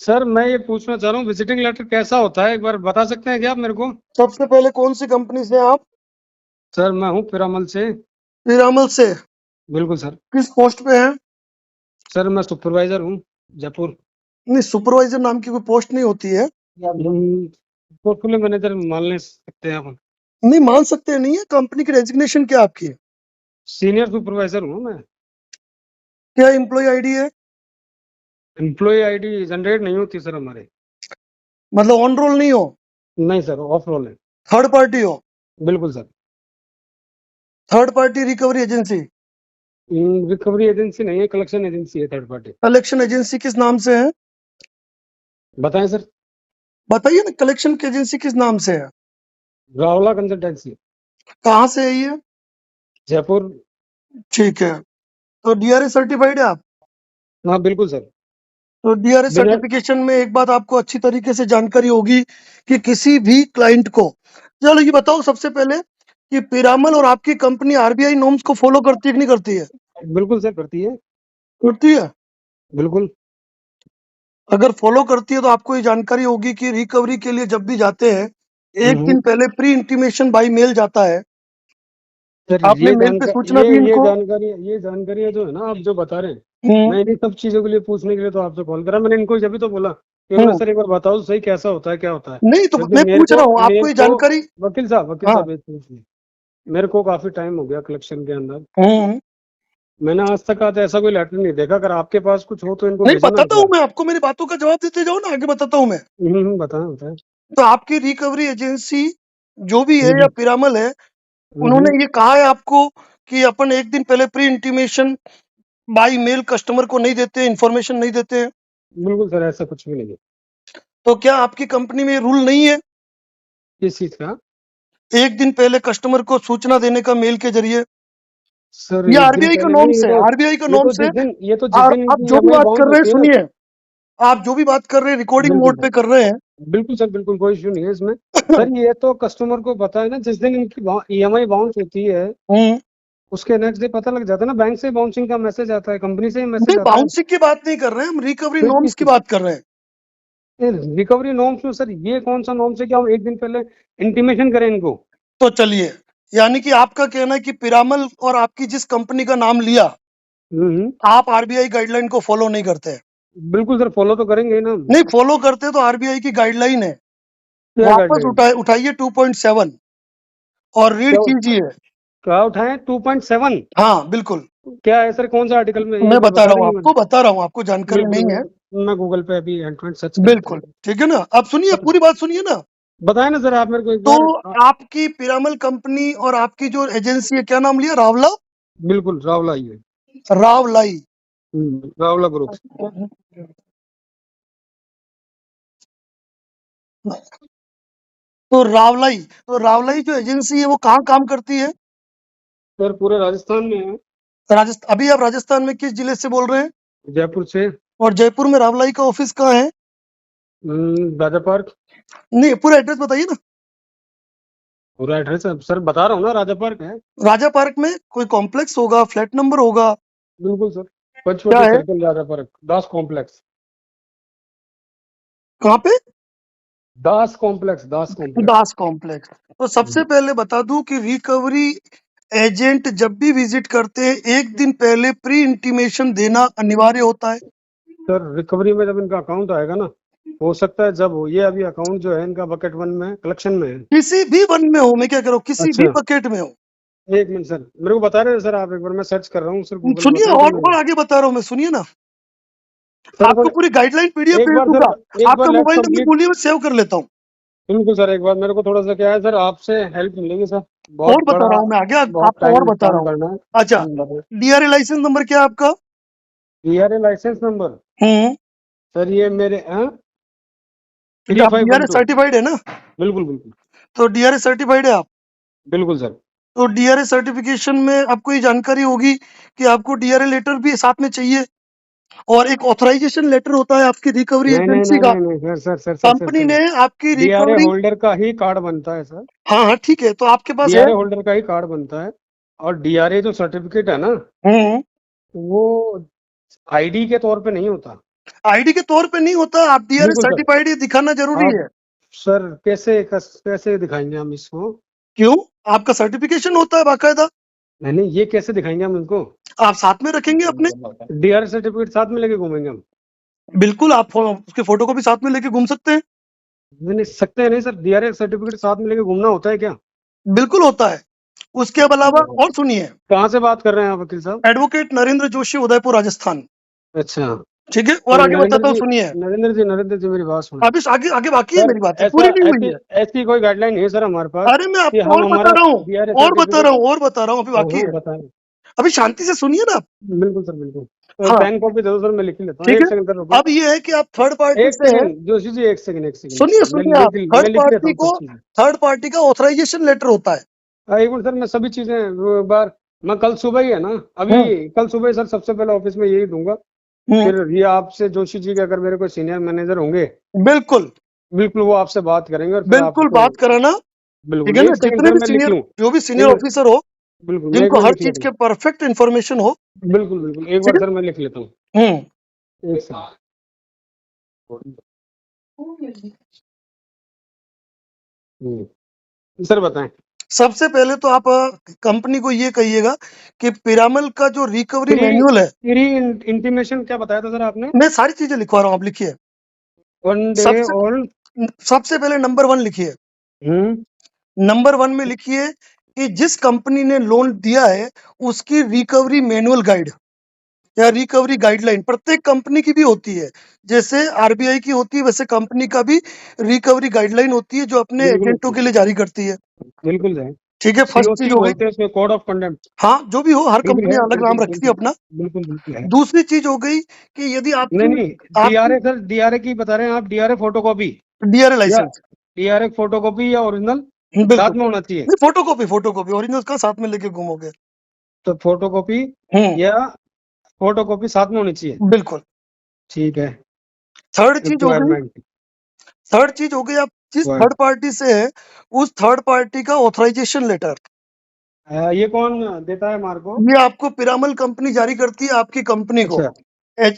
Sir मैं ये पूछना चाह रहा हूँ विजिटिंग लेटर कैसा होता है, एक बार बता सकते हैं क्या आप मेरे को? सबसे पहले कौन सी कंपनी से हैं आप? सर मैं हूँ पिरामल से। पीरामल से। बिल्कुल सर। किस पोस्ट पे हैं? सर मैं सुपरवाइजर हूँ, जयपुर। नहीं, सुपरवाइजर नाम की कोई पोस्ट नहीं होती है। पोर्टफोलियो मैनेजर मान ले सकते हैं अपन। नहीं मान सकते नहीं है, कंपनी की डेजिग्नेशन क्या आपकी? सीनियर सुपरवाइजर हूँ मैं। क्या एम्प्लॉय आईडी है? एम्प्लॉय आईडी जनरेट नहीं होती सर हमारे। मतलब ऑन रोल नहीं हो? नहीं सर, ऑफ रोल है। थर्ड पार्टी हो? बिल्कुल sir. Third party recovery agency? Recovery agency नहीं है, कलेक्शन एजेंसी है, थर्ड पार्टी। कलेक्शन एजेंसी किस नाम से है? बताएं सर। बताइए ना, कलेक्शन की एजेंसी किस नाम से है? रावला कंसल्टेंसी। कहाँ से है ये? जयपुर। ठीक है। तो डीआरए सर्टिफाइड है आप? हाँ बिल्कुल सर। तो डीआरए बिना सर्टिफिकेशन में एक बात आपको अच्छी तरीके से जानकारी होगी कि किसी भी क्लाइंट को, चलो ये बताओ सबसे पहले कि पिरामल और आपकी कंपनी आरबीआई नॉर्म्स को फॉलो करती है कि नहीं करती है? बिल्कुल सर करती है। करती है। बिल्कुल। अगर फॉलो करती है तो आपको ये जानकारी होगी कि रिकवरी के लिए जब भी जाते हैं, एक हम्म। दिन पहले प्री इंटीमेशन बाई मेल जाता है। सर आपने मेल पे सूचना दी ये इनको? जानकारी, ये जानकारियां जो है ना आप जो बता रहे हैं, हम्म। मैं इन्हीं सब चीजों के लिए पूछने के लिए तो आपसे कॉल करा। मैंने इनको जब भी तो बोला कि उन्होंने हम्म। सर एक बार बताओ तो सही कैसा होता है क्या होता है, नहीं तो क्योंकि मैं पूछ रहा हूँ आपको मेरे ये को जानकारी। वकील हाँ। साहब एक पूछिए। मेरे को काफी टाइम हो गया कलेक्शन के अंदर। हम्म। मैंने आज तक आज ऐसा कोई लेटर नहीं देखा। अगर आपके पास कुछ हो तो इनको नहीं भेजना एक बताता हूँ बार। मैं आपको, मेरी बातों का जवाब देते जाओ ना, आगे बताता हूँ मैं। बताएं बताएं। तो आपकी रिकवरी एजेंसी जो भी है या हम्म पिरामल है, हम्म। उन्होंने ये कहा है आपको कि अपन एक दिन पहले pre intimation by mail customer को नहीं देते, इंफॉर्मेशन नहीं देते हैं? बिल्कुल सर, ऐसा कुछ भी नहीं है। तो क्या आपकी कंपनी में ये रूल नहीं है किस चीज का? एक दिन पहले कस्टमर को सूचना देने का मेल के जरिए? सर ये एक दिन आरबीआई का पहले नहीं, नॉर्म्स है, आरबीआई का नॉर्म्स है। ये तो जिस और दिन आप इनकी जो भी ईएमआई बात बाउंस कर रहे हैं होती है ना सुनिए, सर। आप जो भी बात कर रहे हैं रिकॉर्डिंग बिल्कुल मोड सर। पे कर रहे बिल्कुल सर, बिल्कुल कोई इशू नहीं है इसमें। हैं। सर ये तो कस्टमर को पता है ना, जिस दिन इनकी ईएमआई बाउंस होती है हम्म। उसके नेक्स्ट डे पता लग जाता है ना, बैंक से बाउंसिंग का मैसेज आता है, कंपनी से ही नहीं मैसेज आता है। बाउंसिंग की बात नहीं कर रहे हैं हम, रिकवरी फिर नॉर्म्स किस की बात कर रहे हैं। रिकवरी नॉर्म्स में सर ये कौन सा नॉर्म्स है कि हम एक दिन पहले इंटीमेशन करें इनको? तो चलिए, यानी कि आपका कहना है कि पिरामल और आपकी जिस कंपनी का नाम लिया, हम्म। आप आरबीआई गाइडलाइन को फॉलो नहीं करते हैं। बिल्कुल सर, फॉलो तो करेंगे ही ना हम। नहीं फॉलो करते तो आरबीआई की गाइडलाइन है, क्या वापस गाइडलाइन? उठाइए 2.7 और रीड क्या कीजिए। क्या उठाए 2.7? हाँ बिल्कुल। क्या है सर, कौन सा आर्टिकल में ये मैं एक बार बता बता रहा हूँ देंगे आपको, मैंने? बता रहा हूँ आपको, जानकारी बिल्कुल, नहीं है। मैं गूगल पे अभी एंट्रेंस सर्च कर लेता बिल्कुल हूँ। ठीक है ना, अब सुनिए, पूरी बात सुनिए ना। बताए ना सर आप मेरे को एक तो बार आपकी पिरामल कंपनी और आपकी जो एजेंसी है, क्या नाम लिया? रावला? बिल्कुल रावला ही है। रावलाई। रावला ग्रुप। तो रावलाई जो एजेंसी है वो कहाँ काम करती है? सर पूरे राजस्थान में है। राजस्थान। अभी आप राजस्थान में किस जिले से बोल रहे हैं? जयपुर से। और जयपुर में रावलाई का ऑफिस कहाँ है? राजा पार्क। नहीं पूरा एड्रेस बताइए ना। पूरा एड्रेस सर बता रहा हूँ ना, राजा पार्क है। राजा पार्क में कोई कॉम्प्लेक्स होगा, फ्लैट नंबर होगा? बिल्कुल सर। क्या पंचवटी है? सर्कल, राजा पार्क, दास कॉम्प्लेक्स। कहाँ पे? दास कॉम्प्लेक्स, दास कॉम्प्लेक्स। दास कॉम्प्लेक्स। तो सबसे पहले बता दूं कि रिकवरी एजेंट जब भी विजिट करते हैं, एक दिन पहले प्री इंटीमेशन देना अनिवार्य होता है। सर रिकवरी में जब इनका अकाउंट आएगा ना, हो सकता है जब हो, ये अभी अकाउंट जो है इनका बकेट वन में कलेक्शन में है। किसी भी वन में हो, मैं क्या कह रहा हूँ, किसी भी अच्छा, बकेट में हो। एक मिनट सर, मेरे को बता रहे हैं सर आप एक बार, मैं सर्च कर रहा हूँ सर, गूगल सुनिए, बताएं तो और मेरे आगे बता रहा हूँ मैं, सुनिए ना। सर आपको पूरी गाइडलाइन पीडीएफ एक भेज बार सर, दूंगा। एक बार आपका लेट्स मोबाइल नंबर कंप्लीट। बोलिए, मैं सेव कर लेता हूँ। बिल्कुल सर, एक बार मेरे को थोड़ा सा क्या है सर, आपसे हेल्प मिलेगी सर। और बहुत बता बड़ा, रहा हूँ मैं आगे, बहुत आपको और टाइम बता रहा काम हूँ। करना है। अच्छा, डीआरए लाइसेंस नंबर क्या है आपका? DRA license number? Hmm. Sir ये मेरे ठीक थ्री है, आप five one DRA two certified है ना? बिल्कुल बिल्कुल। तो डीआरए सर्टिफाइड है आप? बिल्कुल सर। तो डीआरए सर्टिफिकेशन में आपको ये जानकारी होगी कि आपको डीआरए लेटर भी साथ में चाहिए, और एक ऑथराइजेशन लेटर होता है आपकी रिकवरी नहीं नहीं एजेंसी नहीं का। नहीं नहीं सर कंपनी ने सुनिए। आपकी डीआरए रिकवरी। होल्डर का ही कार्ड बनता है सर। हाँ हाँ ठीक है, तो आपके पास है? डीआरए होल्डर का ही कार्ड बनता है। और डीआरए जो सर्टिफिकेट है ना, हम्म। वो आईडी के तौर पे नहीं होता। आईडी के तौर पे नहीं होता, आप डीआरएस बिल्कुल सर। सर्टिफाइड ये दिखाना जरूरी आप है। सर कैसे दिखाएंगे हम इसको? क्यों? आपका सर्टिफिकेशन होता है बाकायदा, नहीं नहीं, ये कैसे दिखाएंगे हम इनको? आप साथ में रखेंगे अपने। डीआर सर्टिफिकेट साथ में लेके घूमेंगे हम? बिल्कुल, आप उसके फोटो को भी साथ में लेके घूम सकते हैं। नहीं नहीं, सकते हैं नहीं सर, डीआर सर्टिफिकेट साथ में लेके घूमना होता है क्या? बिल्कुल होता है। उसके अलावा और सुनिए, कहाँ से बात कर रहे हैं आप वकील साहब? एडवोकेट नरेंद्र जोशी, उदयपुर, राजस्थान। अच्छा। ठीक है, तो और आगे बताता हूँ, सुनिए। नरेंद्र जी मेरी बात सुनो। अभी आगे आगे बाकी है, सर मेरी बात ऐसा पूरी नहीं हुई ऐसी है। ऐसी कोई गाइडलाइन नहीं है सर हमारे पास अरे मैं कि आपको हम और बता हमारा रहा हूँ, डीआर और बता रहा सर्टिफिकेट। हूँ, और बता रहा हूँ, अभी बाकी है। बताएं। अभी शांति से सुनिए ना आप। बिल्कुल सर बिल्कुल। तो हाँ, पेन कॉपी दे दो सर, मैं लिख लेता हूँ, ठीक एक है। सेकंड सर रुको। अब ये है कि आप थर्ड पार्टी एक से है, सेकंड जोशी जी, एक सुनिए सेकंड सुनिए, आप मैं थर्ड लिख लेता पार्टी हूँ सब को, चीजें। थर्ड पार्टी का ऑथराइजेशन लेटर होता है। एक मिनट सर, मैं सभी चीजें वो बार, मैं कल सुबह ही है ना, अभी हम्म कल सुबह ही सर सबसे पहले ऑफिस में यही दूंगा। हम्म, फिर ये आपसे जोशी जी के अगर मेरे कोई सीनियर मैनेजर होंगे, बिल्कुल बिल्कुल वो आपसे बात करेंगे और फिर बिल्कुल आपको। बात कराना। ठीक बिल्कुल है ना, एक सेकंड जितने सर भी मैं लिख सीनियर, लूँ। जो भी एक सीनियर मिनट, ऑफिसर हो, बिल्कुल मैं एक जिनको मिनट हर लिख चीज लेता के परफेक्ट इंफॉर्मेशन हो। हूँ। बिल्कुल एक ठीक बार है। सर मैं लिख लेता हूँ। हम्म एक सेकंड। सर बताएं। सबसे पहले तो आप कंपनी को ये कहिएगा कि पिरामल का जो रिकवरी फ्री मैनुअल है, फ्री इंटीमेशन क्या बताया था सर आपने? मैं सारी चीजें लिखवा रहा हूँ, आप लिखिए। 1 डे सबसे ओल्ड। सबसे पहले नंबर 1 लिखिए। हम्म। नंबर 1 में लिखिए कि जिस कंपनी ने लोन दिया है उसकी रिकवरी मैनुअल गाइड या रिकवरी गाइडलाइन, प्रत्येक कंपनी की भी होती है। जैसे आरबीआई की होती है, वैसे कंपनी का भी रिकवरी गाइडलाइन होती है, जो अपने एजेंटों बिल्कुल के लिए जारी करती है। बिल्कुल है। ठीक है, फर्स्ट चीज सीओसी हो गई। बोलते हैं उसमें, कोड ऑफ कंडक्ट। हाँ, जो भी हो, हर बिल्कुल कंपनी है, अलग नाम रखती है अपना। बिल्कुल है। दूसरी चीज हो गई कि यदि नहीं आपकी नहीं, आपकी डीआरए सर, डीआरए की बता रहे हैं आप? डीआरए फोटोकॉपी डीआरए या लाइसेंस। डीआरए फोटोकॉपी या ओरिजिनल बिल्कुल साथ में होना चाहिए? नहीं, फोटोकॉपी, फोटोकॉपी ओरिजिनल का साथ में लेके घूमोगे। तो फोटोकॉपी हम्म या फोटोकॉपी साथ में होनी चाहिए। बिल्कुल। ठीक है। थर्ड चीज हो गई, रिक्वायरमेंट। थर्ड चीज हो गई, आप जिस थर्ड पार्टी से है उस थर्ड पार्टी का ऑथराइजेशन लेटर। ये कौन देता है मार्को? ये आपको पिरामल कंपनी जारी करती है आपकी कंपनी को, अच्छा।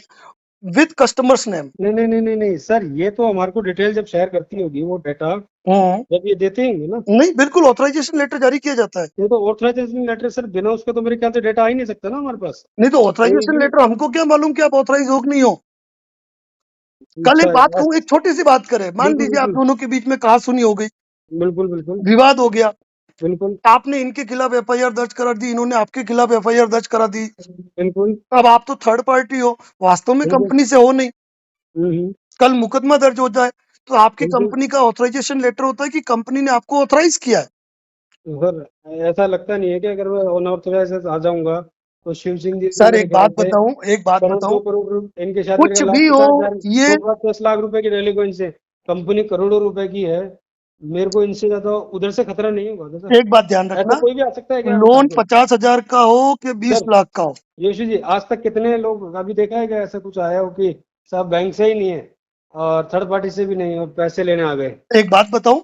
With customers name. नहीं सर, ये तो हमारे को डिटेल जब शेयर करती होगी वो डाटा, जब ये देते हैं ना। नहीं, बिल्कुल ऑथराइजेशन लेटर जारी किया जाता है। ये तो ऑथराइजेशन लेटर सर, बिना उसके तो मेरे ख्याल से डेटा आ ही नहीं सकता ना हमारे पास। नहीं तो कोई ऑथराइजेशन भी। लेटर हमको क्या मालूम कि आप ऑथराइज हो कि नहीं हो। कल एक अच्छा बात कहूँ, एक छोटी सी बात करें, मान बिल्कुल लीजिए आप बिल्कुल दोनों के बीच में कहासुनी हो गई, बिल्कुल विवाद हो गया, बिल्कुल आपने इनके खिलाफ एफआईआर दर्ज करा दी, इन्होंने आपके खिलाफ एफआईआर दर्ज करा दी। बिल्कुल अब आप तो थर्ड पार्टी हो, वास्तव में बिल्कुल। कंपनी से हो नहीं। हम्म। कल मुकदमा दर्ज हो जाए तो आपकी बिल्कुल। कंपनी का ऑथराइजेशन लेटर होता है कि कंपनी ने आपको ऑथराइज किया है। तो सर ऐसा लगता नहीं है कि अगर मैं अनऑथराइज आ जाऊंगा तो शिव सिंह जी तो सर मेरे एक ख्याल बात से बताऊं, एक बात करोड़ बताऊं, 2 करोड़ इनके शायद मेरे कुछ ख्याल लाख भी हो 50,000 ये, 2 लाख 10 लाख रुपए की डेलीवेंस है। कंपनी करोड़ों रुपए की है। मेरे को इनसे ज्यादा उधर से खतरा नहीं होगा सर। एक बात ध्यान ऐसा रखना, कोई भी आ सकता है क्या लोन आपके? 50,000 का हो कि बीस सर लाख का हो। यशु जी, आज तक कितने लोग अभी देखा है क्या ऐसा कुछ आया हो कि साहब बैंक से ही नहीं है और थर्ड पार्टी से भी नहीं और पैसे लेने आ गए? एक बात बताऊं,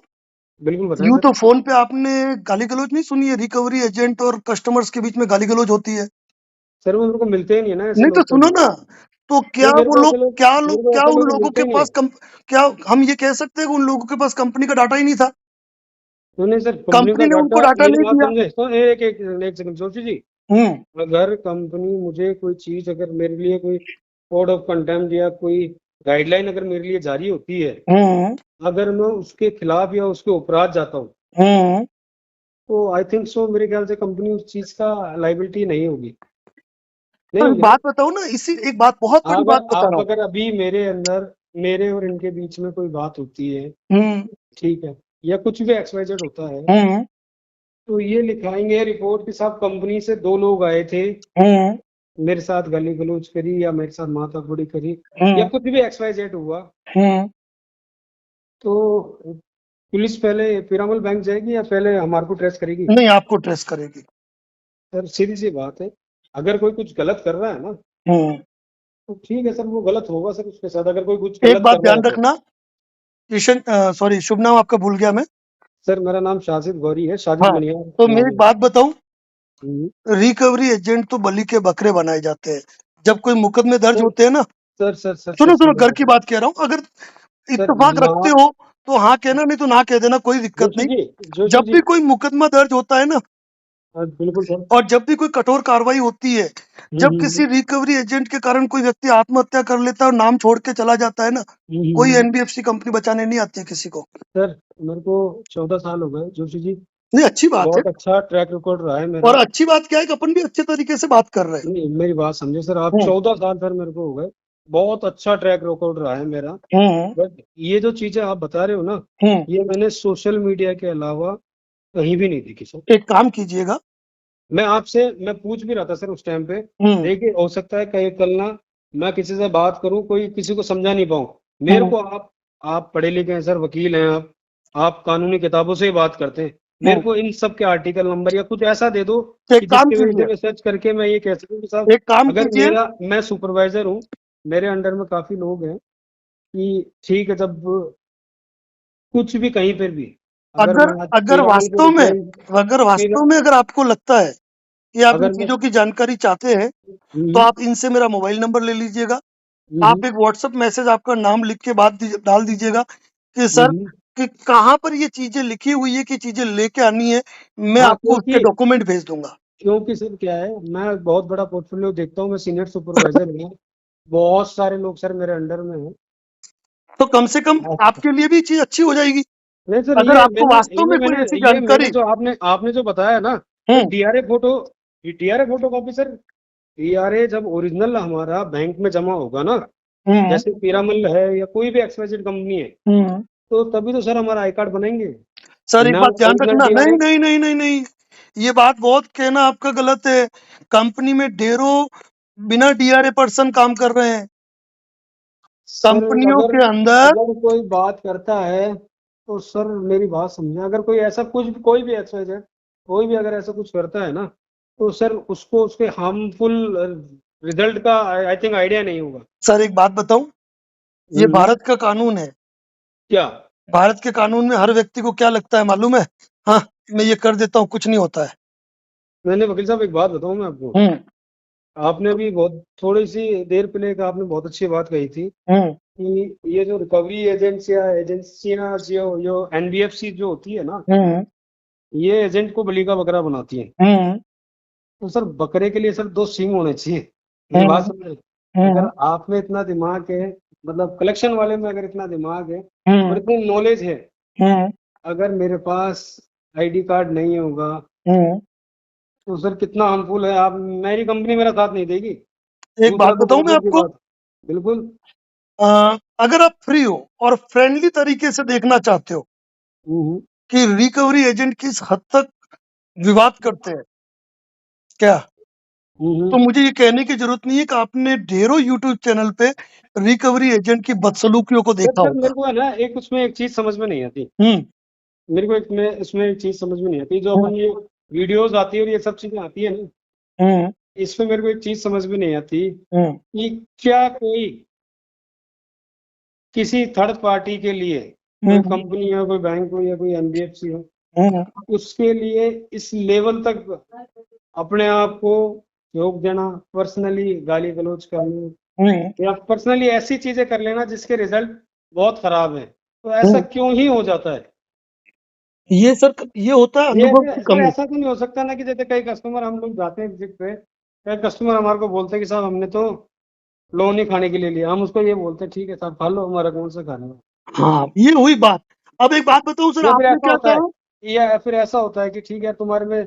बिल्कुल बताएं यूं सर। तो फोन पे आपने गाली गलौज नहीं सुनी है, रिकवरी एजेंट और कस्टमर्स के बीच में गाली गलौज होती है। सर वो मेरे को मिलते ही नहीं है ना ऐसे नहीं तो लोग सुनो कभी। ना, तो क्या नहीं, वो लोग, मेरे को क्या ऐसे उन लोग लोगों मिलते के ही नहीं पास है। क्या हम ये कह सकते हैं कि उन लोगों के पास कंपनी का डाटा ही नहीं था, नहीं नहीं सर, कंपनी का कंपनी ने उनको डाटा, डाटा मेरी नहीं बात दिया। समझे तो एक सेकंड सोची जी। हम्म अगर कंपनी मुझे कोई चीज, अगर मेरे लिए कोई कोड ऑफ कंटेम्प्ट या कोई गाइडलाइन अगर मेरे लिए जारी होती है, हम्म अगर मैं उसके खिलाफ या उसके उपरांत जाता हूँ, हम्म तो आई थिंक सो मेरे ख्याल से कंपनी उस चीज का लाइबिलिटी नहीं होगी। नहीं तो एक होगी ना? बात बताओ ना, इसी एक बात, बहुत बड़ी बात बता रहा हूँ। अगर अभी मेरे अंदर, मेरे और इनके बीच में कोई बात होती है, हम्म ठीक है, या कुछ भी एक्सवाइजेड होता है, हम्म तो ये लिखाएंगे रिपोर्ट कि साहब कंपनी से 2 लोग आए थे, हम्म मेरे साथ गाली गलौज करी या मेरे साथ माथापड़ी करी या हम्म कुछ भी एक्सवाइजेड हुआ, हम्म तो पुलिस पहले पिरामल बैंक जाएगी या पहले हमारे को ट्रेस करेगी? नहीं, आपको ट्रेस करेगी। सर सीधी सी बात है, अगर कोई कुछ गलत कर रहा है ना, हम्म तो ठीक है सर, वो गलत होगा सर उसके साथ, अगर कोई कुछ एक गलत बात कर रहा ध्यान है तो। रखना, किशन, सॉरी, शुभ नाम आपका भूल गया मैं। सर मेरा नाम शाजिद गौरी है, शाजिद हाँ, बनिया तो मैं नाम एक है। बात बताऊं, हम्म। रिकवरी एजेंट तो बलि के बकरे बनाए जाते हैं। जब कोई मुकदमे दर्ज सर होते हैं ना, सर सर सर सर सुनो सुनो, सुनो घर की बात कह रहा हूँ, अगर सर इत्तेफाक रखते हो तो हाँ कहना, नहीं तो ना कह देना, कोई दिक्कत जोशी नहीं। जी, जोशी जब जी, भी कोई मुकदमा दर्ज होता है ना, हाँ, बिल्कुल सर। और जब भी कोई कठोर कार्रवाई होती है, जब किसी हम्म। रिकवरी एजेंट के कारण कोई व्यक्ति आत्महत्या कर लेता है और नाम छोड़ के चला जाता है ना, कोई हम्म। एनबीएफसी कंपनी बचाने नहीं आती है किसी को। सर मेरे को 14 साल हो गए जोशी जी। नहीं, अच्छी बात है। बहुत अच्छा ट्रैक रिकॉर्ड रहा है और मेरा। अच्छी बात क्या है कि अपन भी अच्छे तरीके से बात कर रहे हैं। नहीं, मेरी बात समझे सर, आप हम्म 14 साल सर मेरे को हो गए। बहुत अच्छा ट्रैक रिकॉर्ड रहा है मेरा। हम्म बट ये जो चीजें आप बता रहे हो ना, हम्म ये मैंने सोशल मीडिया के अलावा कहीं भी नहीं देखी सर। एक काम कीजिएगा। मैं पूछ भी रहा था सर उस टाइम पे। हम्म देखिए हो सकता है कहीं कल ना मैं किसी से बात करूं, कोई किसी को समझा नहीं पाऊं। मेरे हम्म को आप पढ़े लिखे हैं सर, वकील हैं आप कानूनी किताबों से ही बात करते हैं। मेरे हम्म को इन सब के आर्टिकल नंबर या कुछ ऐसा दे दो तो कि एक काम जिसकी वजह से कीजिए, मैं सर्च करके मैं ये कह सकूं कि साहब, एक काम अगर कीजिए। मैं सुपरवाइजर हूँ, मेरे अंडर में काफी लोग हैं, कि ठीक है जब कुछ भी कहीं पर भी, अगर अगर मैं आज अगर पीरामल को वास्तव में रिप्लाई अगर वास्तव में अगर आपको लगता है कि आप इन अगर मैं चीजों की जानकारी चाहते हैं, तो हम्म आप इनसे मेरा मोबाइल नंबर ले लीजिएगा। हम्म आप एक व्हाट्सएप मैसेज आपका नाम लिख के डाल दीजिएगा कि सर, हम्म। कि कहाँ पर ये चीजें लिखी हुई है कि चीजें लेके आनी है, मैं हाँ आपको उसके क्योंकि डॉक्यूमेंट भेज दूंगा। सर क्या है, मैं बहुत बड़ा पोर्टफोलियो देखता हूँ, मैं सीनियर सुपरवाइजर हूँ। बहुत सारे लोग सर मेरे अंडर में हैं। तो कम से कम अच्छा। आपके लिए भी चीज अच्छी हो जाएगी। नहीं सर, अगर आपको वास्तव में कोई ऐसी ये मैंने जानकारी। जो आपने आपने जो बताया ना sir, hmm DRA photo copy sir. DRA जब ओरिजिनल हमारा बैंक में जमा होगा ना, हम्म जैसे पीरामल है या कोई भी एक्सवाइजेड कंपनी है, हम्म तो तभी तो सर हमारा आई कार्ड बनाएंगे। सर एक ना बात ध्यान ओरिजिनल रखना, नहीं डीआरए। नहीं नहीं नहीं नहीं, ये बात बहुत कहना आपका गलत है। कंपनी में ढेरों बिना डीआरए पर्सन काम कर रहे हैं सर कंपनियों अगर के अंदर। अगर कोई बात करता है तो सर मेरी बात समझे, अगर कोई ऐसा कुछ कोई भी एक्सवाइजेड कोई भी अगर ऐसा कुछ करता है ना, तो सर उसको उसके हार्मफुल रिजल्ट का आई थिंक आइडिया नहीं होगा। सर एक बात बताऊं, ये हम्म। भारत का कानून है। क्या? भारत के कानून में हर व्यक्ति को क्या लगता है मालूम है? हाँ, मैं ये कर देता हूँ, कुछ नहीं होता है। मैंने वकील साहब एक बात बताऊं मैं आपको। हम्म आपने भी बहुत थोड़ी सी देर पहले एक आपने बहुत अच्छी बात कही थी हम्म कि ये जो रिकवरी एजेंसियां जो एनबीएफसी जो होती है ना, हम्म ये एजेंट को बलि का बकरा बनाती है। हम्म तो सर बकरे के लिए सर दो सींग होने चाहिए। मेरी बात हम्म समझे? हम्म अगर आप में इतना दिमाग है, मतलब कलेक्शन वाले में अगर इतना दिमाग है और हम्म इतनी नॉलेज है, हम्म अगर मेरे पास आईडी कार्ड नहीं होगा हम्म तो सर कितना हार्मफुल है। आप मेरी कंपनी मेरा साथ नहीं देगी। एक बात दूसरा तो बताऊं बहुत मैं दूर की आपको, बात। बिल्कुल। अगर आप फ्री हो और फ्रेंडली तरीके से देखना चाहते हो हम्म कि रिकवरी एजेंट किस हद तक विवाद करते हैं क्या, तो हम्म। मुझे ये कहने की जरूरत नहीं है कि आपने ढेरों यूट्यूब चैनल पे रिकवरी एजेंट की बदसलूकियों को सर देखा सर होगा। मेरे को है ना एक उसमें एक चीज समझ में नहीं आती। हम्म मेरे को इसमें एक चीज समझ में नहीं आती, जो हम्म अपन ये वीडियोस आती है और ये सब चीजें आती है ना, हम्म इसमें मेरे को एक चीज समझ में नहीं आती हम्म कि क्या कोई किसी थर्ड पार्टी के लिए, कोई हम्म कंपनी हो, कोई बैंक हो या कोई एनबीएफसी हो, हम्म उसके लिए इस लेवल तक अपने आप को रोक देना, पर्सनली गाली गलौज करना हम्म या पर्सनली ऐसी चीजें कर लेना जिसके रिजल्ट बहुत खराब है, तो ऐसा हम्म। क्यों ही हो जाता है? ये सर, ये होता है ये अनुभव की सर कमी। ऐसा तो नहीं हो सकता ना कि जैसे कई कस्टमर हम लोग जाते हैं विजिट पे, कई कस्टमर हमारे को बोलते हैं कि साहब हमने तो लोन ही खाने के लिए लिया, हम उसको ये बोलते हैं ठीक है साहब खा लो, हमारा कौन सा खाने में। हाँ, ये हुई बात। अब एक बात बताऊं सर, या फिर आपने ऐसा क्या होता है कहा? या फिर ऐसा होता है कि ठीक है तुम्हारे में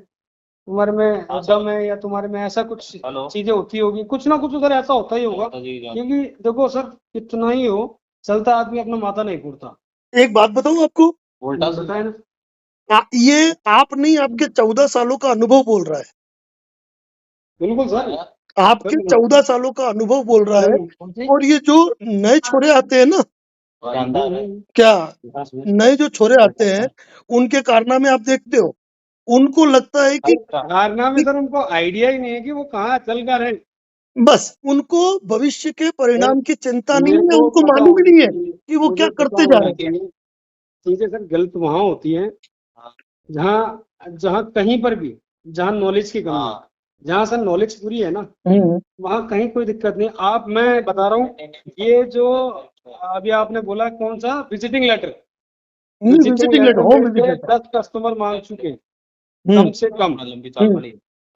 दम है या तुम्हारे में ऐसा कुछ चीजें होती होगी, कुछ ना कुछ उधर ऐसा होता ही होगा, क्योंकि देखो सर कितना ही हो चलता आदमी अपना माथा नहीं फोड़ता। एक बात बताऊं आपको, बताए ना। ये आप नहीं, आपके 14 सालों का अनुभव बोल रहा है। बिल्कुल सर। आपके 14 सालों का अनुभव बोल रहा है। और ये जो नए छोरे आते हैं ना, क्या नए जो छोरे आते हैं, उनके कारनामे आप देखते हो, उनको लगता है कारनामे कि सर उनको आइडिया ही नहीं है कि वो कहाँ चल कर रहे हैं। बस उनको भविष्य के सर परिणाम की चिंता नहीं मेरे है, को उनको पता मालूम ही होना नहीं है चाहिए, कि वो क्या मुझे पता करते जा होना रहे हैं। चाहिए। चीजें सर गलत वहां होती हैं जहाँ जहाँ कहीं पर भी जहाँ नॉलेज की कमी है। जहाँ सर नॉलेज पूरी है ना, वहाँ कहीं कोई दिक्कत नहीं। आप, मैं बता रहा हूँ, ये जो अभी आपने बोला कौन सा visiting letter, visiting visiting letter, letter home में विजिट से लेटर। 10 कस्टमर मांग चुके कम से कम,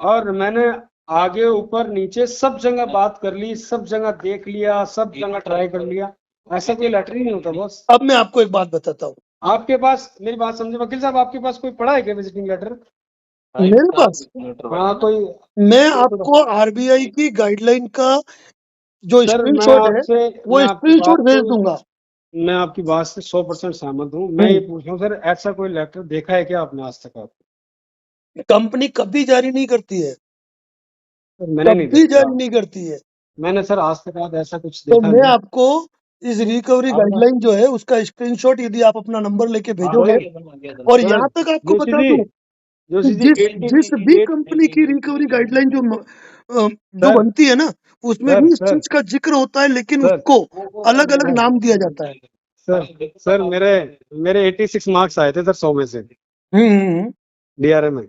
और मैंने आगे ऊपर नीचे सब जगह बात कर ली, सब जगह देख लिया, सब जगह ट्राई कर लिया, ऐसा कोई लेटर ही नहीं होता बॉस। अब मैं आपको एक बात बताता हूँ, आपके पास, मेरी बात समझे वकील साहब, आपके पास कोई पड़ा है क्या विजिटिंग लेटर? मेरे पास, हाँ कोई। मैं आपको आरबीआई की गाइडलाइन का जो सर मैं स्क्रीनशॉट है आपसे, वो मैं आपकी स्क्रीनशॉट बात भेज को, दूंगा। मैं आपकी बात से 100% सहमत हूँ। मैं ये पूछ रहा हूँ सर, ऐसा कोई लेटर देखा है क्या आपने आज तक? आप, कंपनी कभी जारी नहीं करती है, मैंने नहीं कभी देखा, जारी नहीं करती है। मैंने सर आज तक आप ऐसा कुछ तो देखा मैं नहीं। आपको इस रिकवरी गाइडलाइन जो है उसका स्क्रीनशॉट यदि आप अपना नंबर लेके भेजोगे, और सर यहाँ तक आपको जोशी बता जी, दूं कि जोशी जी, जिस भी कंपनी की रिकवरी गाइडलाइन जो सर बनती है ना, उसमें सर भी इस सर चीज का जिक्र होता है, लेकिन सर उसको अलग अलग नाम दिया जाता है। सर सर मेरे मेरे 86 मार्क्स आए थे सर 100 में से हम्म डीआरए में।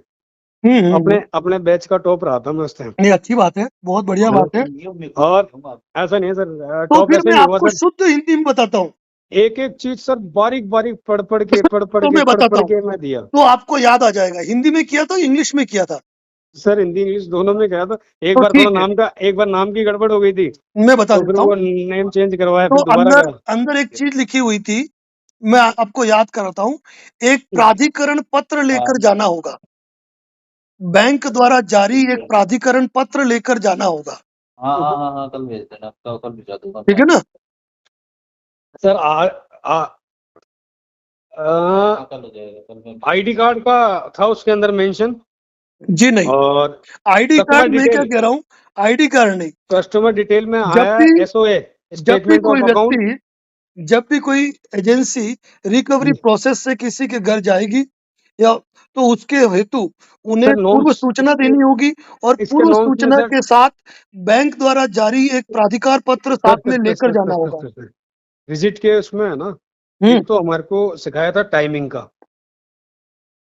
हम्म हम्म, अपने अपने बैच का टॉप रहा था मैं उस टाइम। ये अच्छी बात है, बहुत बढ़िया बात है। और ऐसा नहीं है सर, तो टॉप फिर ऐसे मैं नहीं हुआ आपको सर, शुद्ध हिंदी में बताता हूँ। एक एक चीज सर बारीक बारीक तो मैं पढ़ बताता पढ़ हूँ, के मैं दिया। तो आपको याद आ जाएगा, हिंदी में किया था इंग्लिश में किया था। सर हिंदी इंग्लिश दोनों में गया था। एक तो बार थोड़ा ठीक है, नाम का, एक बार नाम की गड़बड़ हो गई थी, मैं बता तो फिर देता हूँ। वो नेम चेंज करवाया, तो फिर दोबारा अंदर करा। अंदर एक चीज लिखी हुई थी, मैं आपको याद कराता हूँ। एक प्राधिकरण पत्र लेकर जाना होगा, बैंक द्वारा जारी एक प्राधिकरण पत्र लेकर जाना होगा, हाँ कल भेज देना, कल भिजवा दूंगा ठीक है ना। सर कल हो जाएगा, कल मैं आईडी कार्ड का था उसके अंदर मेंशन, जी नहीं, और आईडी कस्टमर कार्ड मैं क्या डिटेल, कह रहा हूँ, आईडी कार्ड नहीं। कस्टमर डिटेल में जब आया भी एसओए, जब भी स्टेटमेंट कोई ऑफ अकाउंट। व्यक्ति, जब भी कोई एजेंसी रिकवरी प्रोसेस से किसी के घर जाएगी, या तो उसके हेतु उन्हें सर पूर्व नॉर्म्स, सूचना देनी होगी, और इसके पूर्व नॉर्म्स में सूचना सर, के साथ बैंक द्वारा जारी एक प्राधिकार पत्र सर साथ में लेकर जाना होगा। विजिट के उसमें है ना, हम्म एक तो हमारे को सिखाया था टाइमिंग का,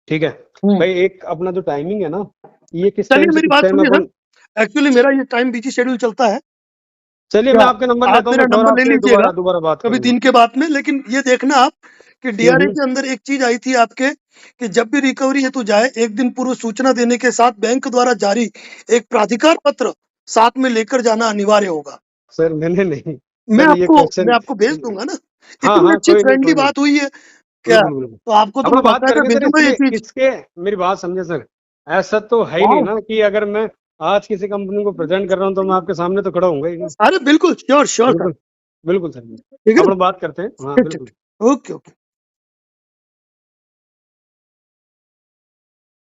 ठीक है भाई, एक अपना जो टाइमिंग है ना, ये किस टाइम चलिए से मेरी किस बात टाइम सुनिए अपन। सर, एक्चुअली मेरा ये टाइम बिजी शेड्यूल चलता है। चलिए क्या मैं आपका नंबर आप लेता हूँ, मेरा मैं फिर नंबर ले आपसे लीजिएगा दोबारा बात कभी करूंगा। दिन के बाद में, लेकिन ये देखना आप कि डीआरए हम्म। के अंदर एक चीज आई थी आपके, कि जब भी रिकवरी हेतु जाए एक दिन पूर्व सूचना देने के साथ बैंक द्वारा जारी एक प्राधिकार पत्र साथ में लेकर जाना अनिवार्य होगा। सर मैंने नहीं, मैं सर ये आपको क्वेश्चन, मैं आपको भेज दूंगा ना, हाँ इतनी हाँ अच्छी कोई नहीं फ्रेंडली कोई नहीं, बात हुई है क्या, बिल्कुल बिल्कुल, तो आपको तो अपना मैं बात बाकायदा करेंगे सर भेजूंगा ये इसके चीज। इसके। मेरी बात समझे सर, ऐसा तो है ही नहीं हाँ, ना कि अगर मैं आज किसी कंपनी को प्रेजेंट कर रहा हूँ तो मैं आपके सामने तो खड़ा होऊंगा ही ना। अरे बिल्कुल श्योर श्योर सर, बिल्कुल बिल्कुल सर, ठीक है अपना ना, बात करते हैं, हाँ ठीक बिल्कुल। ठीक, ओके ओके।